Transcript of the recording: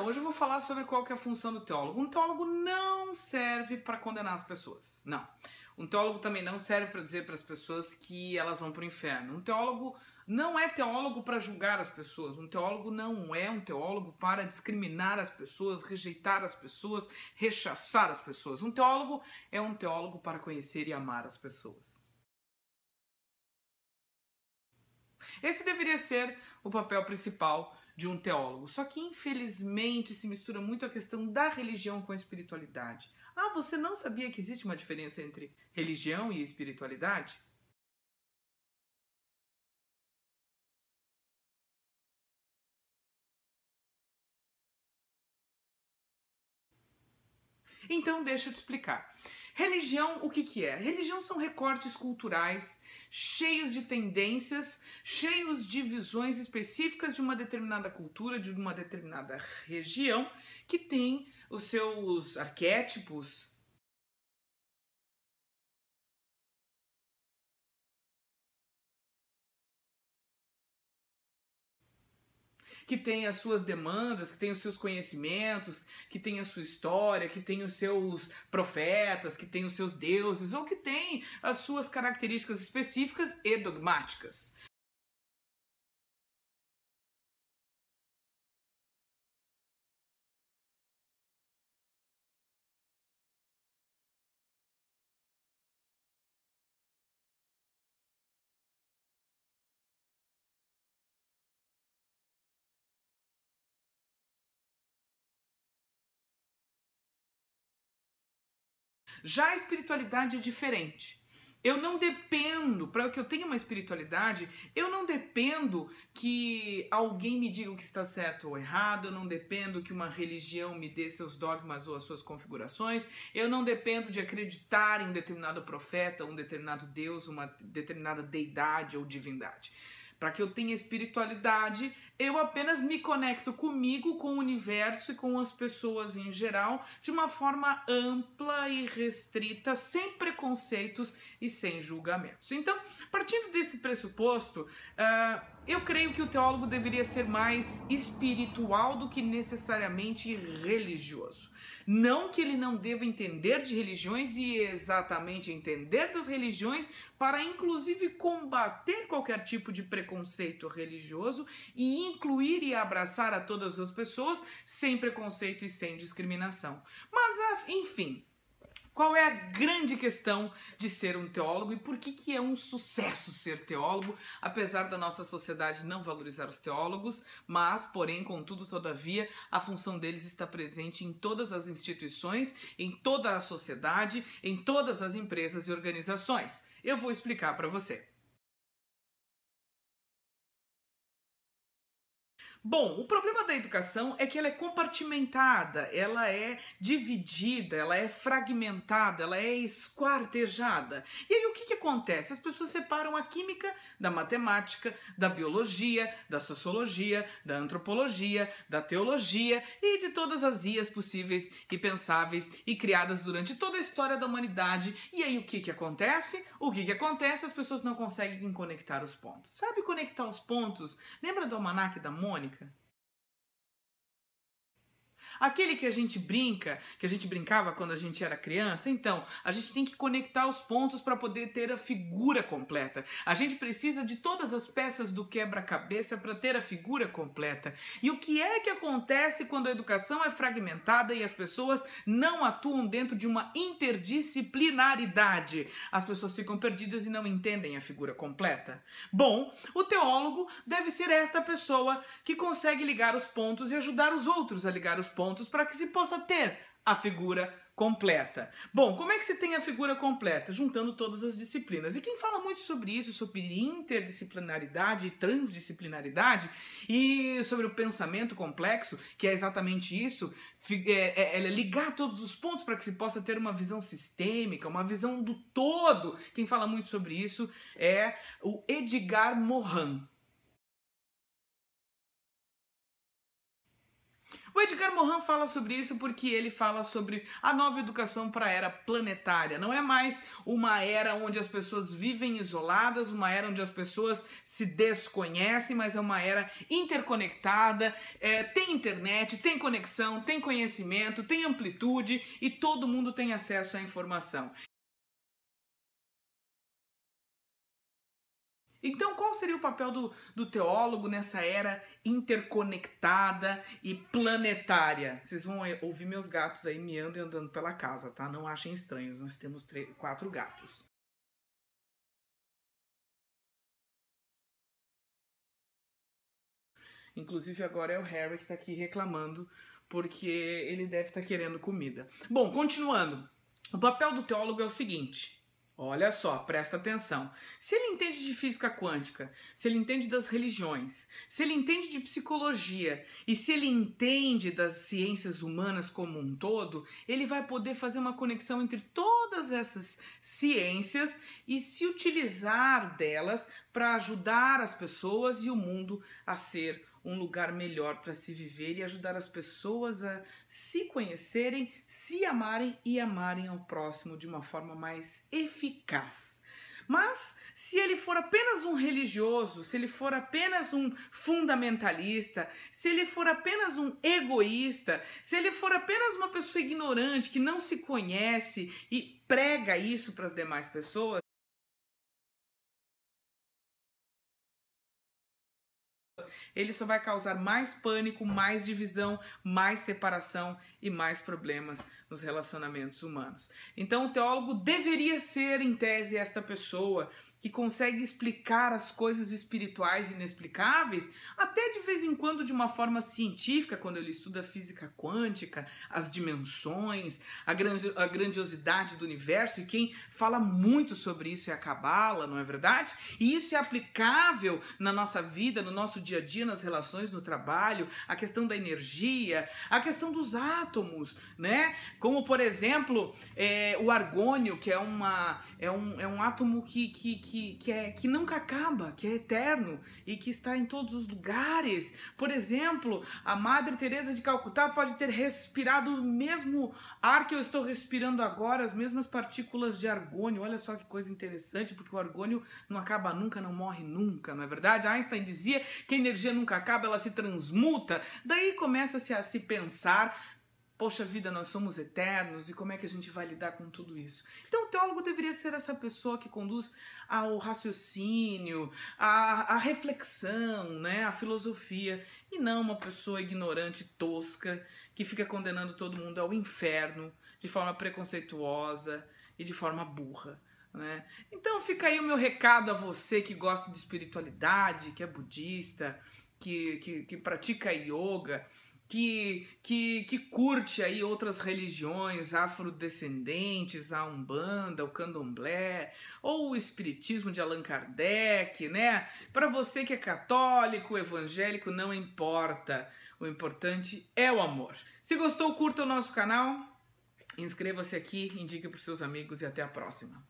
Então, hoje eu vou falar sobre qual que é a função do teólogo. Um teólogo não serve para condenar as pessoas, não. Um teólogo também não serve para dizer para as pessoas que elas vão para o inferno. Um teólogo não é teólogo para julgar as pessoas. Um teólogo não é um teólogo para discriminar as pessoas, rejeitar as pessoas, rechaçar as pessoas. Um teólogo é um teólogo para conhecer e amar as pessoas. Esse deveria ser o papel principal de um teólogo. Só que, infelizmente, se mistura muito a questão da religião com a espiritualidade. Ah, você não sabia que existe uma diferença entre religião e espiritualidade? Então, deixa eu te explicar. Religião, o que que é? Religião são recortes culturais cheios de tendências, cheios de visões específicas de uma determinada cultura, de uma determinada região, que tem os seus arquétipos, que tem as suas demandas, que tem os seus conhecimentos, que tem a sua história, que tem os seus profetas, que tem os seus deuses, ou que tem as suas características específicas e dogmáticas. Já a espiritualidade é diferente. Eu não dependo, para que eu tenha uma espiritualidade, eu não dependo que alguém me diga o que está certo ou errado, eu não dependo que uma religião me dê seus dogmas ou as suas configurações, eu não dependo de acreditar em um determinado profeta, um determinado Deus, uma determinada deidade ou divindade. Para que eu tenha espiritualidade, eu apenas me conecto comigo, com o universo e com as pessoas em geral, de uma forma ampla e restrita, sem preconceitos e sem julgamentos. Então, partindo desse pressuposto, eu creio que o teólogo deveria ser mais espiritual do que necessariamente religioso. Não que ele não deva entender de religiões e exatamente entender das religiões para inclusive combater qualquer tipo de preconceito religioso e incluir e abraçar a todas as pessoas sem preconceito e sem discriminação. Mas, enfim, qual é a grande questão de ser um teólogo e por que é um sucesso ser teólogo, apesar da nossa sociedade não valorizar os teólogos, mas, porém, contudo, todavia, a função deles está presente em todas as instituições, em toda a sociedade, em todas as empresas e organizações. Eu vou explicar para você. Bom, o problema da educação é que ela é compartimentada, ela é dividida, ela é fragmentada, ela é esquartejada. E aí o que acontece? As pessoas separam a química da matemática, da biologia, da sociologia, da antropologia, da teologia e de todas as IAs possíveis e pensáveis e criadas durante toda a história da humanidade. E aí o que acontece? O que acontece? As pessoas não conseguem conectar os pontos. Sabe conectar os pontos? Lembra do almanaque da Mônica? Aquele que a gente brinca, que a gente brincava quando a gente era criança, então, a gente tem que conectar os pontos para poder ter a figura completa. A gente precisa de todas as peças do quebra-cabeça para ter a figura completa. E o que é que acontece quando a educação é fragmentada e as pessoas não atuam dentro de uma interdisciplinaridade? As pessoas ficam perdidas e não entendem a figura completa. Bom, o teólogo deve ser esta pessoa que consegue ligar os pontos e ajudar os outros a ligar os pontos para que se possa ter a figura completa. Bom, como é que se tem a figura completa? Juntando todas as disciplinas. E quem fala muito sobre isso, sobre interdisciplinaridade e transdisciplinaridade, e sobre o pensamento complexo, que é exatamente isso, é ligar todos os pontos para que se possa ter uma visão sistêmica, uma visão do todo. Quem fala muito sobre isso é o Edgar Morin. O Edgar Morin fala sobre isso porque ele fala sobre a nova educação para a era planetária. Não é mais uma era onde as pessoas vivem isoladas, uma era onde as pessoas se desconhecem, mas é uma era interconectada, tem internet, tem conexão, tem conhecimento, tem amplitude e todo mundo tem acesso à informação. Então, qual seria o papel do teólogo nessa era interconectada e planetária? Vocês vão ouvir meus gatos aí miando e andando pela casa, tá? Não achem estranhos, nós temos 4 gatos. Inclusive agora é o Harry que tá aqui reclamando porque ele deve estar querendo comida. Bom, continuando. O papel do teólogo é o seguinte... Olha só, presta atenção. Se ele entende de física quântica, se ele entende das religiões, se ele entende de psicologia e se ele entende das ciências humanas como um todo, ele vai poder fazer uma conexão entre todas essas ciências e se utilizar delas para ajudar as pessoas e o mundo a ser um lugar melhor para se viver e ajudar as pessoas a se conhecerem, se amarem e amarem ao próximo de uma forma mais eficaz. Mas se ele for apenas um religioso, se ele for apenas um fundamentalista, se ele for apenas um egoísta, se ele for apenas uma pessoa ignorante que não se conhece e prega isso para as demais pessoas, ele só vai causar mais pânico, mais divisão, mais separação e mais problemas nos relacionamentos humanos. Então o teólogo deveria ser, em tese, esta pessoa que consegue explicar as coisas espirituais inexplicáveis, até de vez em quando de uma forma científica, quando ele estuda física quântica, as dimensões, a grandiosidade do universo, e quem fala muito sobre isso é a Cabala, não é verdade? E isso é aplicável na nossa vida, no nosso dia a dia, nas relações, no trabalho, a questão da energia, a questão dos átomos, né? Como, por exemplo, o argônio, que é um átomo que nunca acaba, que é eterno e que está em todos os lugares. Por exemplo, a Madre Teresa de Calcutá pode ter respirado o mesmo ar que eu estou respirando agora, as mesmas partículas de argônio. Olha só que coisa interessante, porque o argônio não acaba nunca, não morre nunca, não é verdade? Einstein dizia que a energia nunca acaba, ela se transmuta. Daí começa-se a se pensar, poxa vida, nós somos eternos e como é que a gente vai lidar com tudo isso? Então o teólogo deveria ser essa pessoa que conduz ao raciocínio, à reflexão, né, à filosofia, e não uma pessoa ignorante, tosca, que fica condenando todo mundo ao inferno de forma preconceituosa e de forma burra. Né? Então fica aí o meu recado a você que gosta de espiritualidade, que é budista, que pratica yoga, que curte aí outras religiões afrodescendentes, a Umbanda, o Candomblé, ou o Espiritismo de Allan Kardec, né? Para você que é católico, evangélico, não importa. O importante é o amor. Se gostou, curta o nosso canal, inscreva-se aqui, indique para os seus amigos e até a próxima.